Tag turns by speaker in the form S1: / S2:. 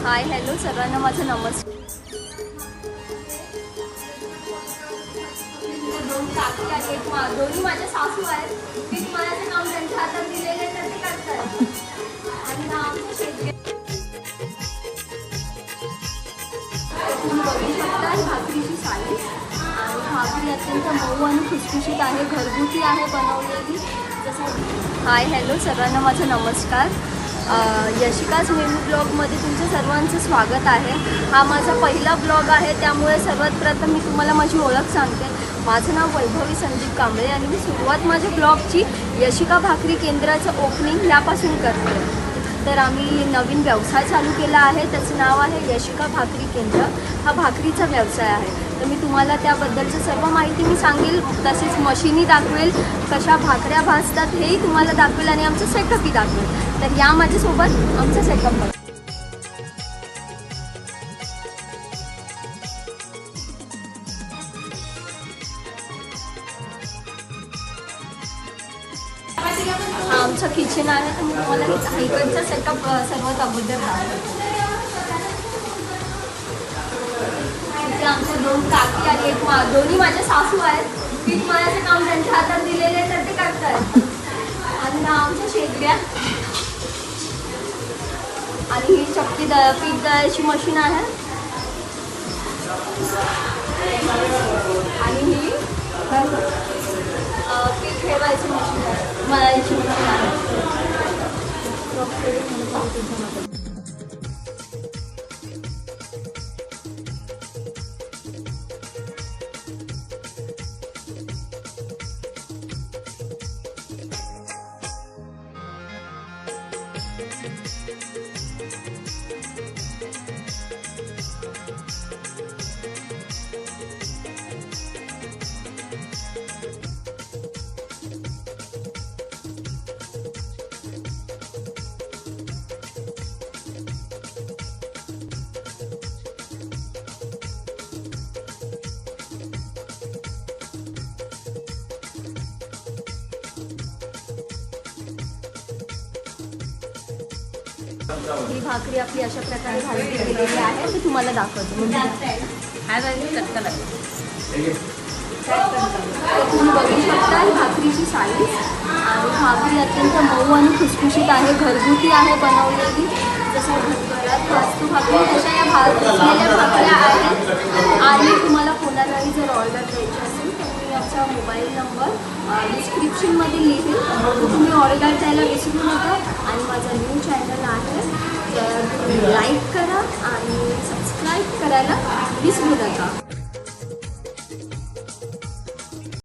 S1: Hi hello सर्वांना माझा नमस्कार. दोन काकी आहेत, दोन्ही माझ्या सासू आहेत. मी तुम्हाला ते काम त्यांच्या हातात दिलेले तर ते करतात. आणि हा आमचा शेतकरी तुम्ही बघू शकता भाकरीची साईज आणि भाकरी अत्यंत मऊ आणि खुसखुशीत आहे, घरगुती आहे बनवलेली. जसं हाय हॅलो सर्वांना माझा नमस्कार. यशिकाज मेनू ब्लॉगमध्ये तुमचं सर्वांचं स्वागत आहे. हा माझा पहिला ब्लॉग आहे, त्यामुळे सर्वात प्रथम मी तुम्हाला माझी ओळख सांगते. माझं नाव वैभवी संदीप कांबळे आणि मी सुरुवात माझ्या ब्लॉगची यशिका भाकरी केंद्राचं ओपनिंग यापासून करते. तर आम्ही नवीन व्यवसाय चालू केला आहे, त्याचं नाव आहे यशिका भाकरी केंद्र. हा भाकरीचा व्यवसाय आहे. तर मी तुम्हाला त्याबद्दलची सर्व माहिती मी सांगेल, तसेच मशिनी दाखवेल, कशा भाकऱ्या भाजतात हेही तुम्हाला दाखवेल आणि आमचं सेटअपही दाखवेल. तर या माझ्यासोबत आमचा सेटअप बघा. हा आमचं किचन आहे. तर मी तुम्हाला इकडचा सेटअप सर्वात अगोदर दाखवते. इथे आमच्या दोन काकी आणि एक दोन्ही माझ्या सासू आहेत. मी तुम्हाला ते काम त्यांच्या हातात दिलेले तर ते करतात. आणि हा आमच्या शेगड्या आणि ही चक्की पीठ दळायची मशीन आहे. आणि ही पीठ ठेवायची मशीन आहे, मळायची मशीन आहे. ही भाकरी आपली अशा प्रकारे भाजली गेलेली आहे. ते तुम्हाला दाखवतो. तुम्ही बघू शकता ही भाकरीची साईज आणि भाकरी अत्यंत मऊ आणि खुसखुशीत आहे, घरगुती आहे बनवलेली. जसं घरात भाजतो भाकरी तशा या भाजलेल्या भाकऱ्या आहेत. आणि तुम्हाला कोणालाही जर ऑर्डर द्यायची असेल तर मी आमचा मोबाईल नंबर डिस्क्रिप्शनमध्ये लिहिल, तर तुम्ही ऑर्डर द्यायला विसरू नका. आणि माझा न्यू चॅनल आहे, तर तुम्ही लाईक करा आणि सबस्क्राईब करायला विसरू नका.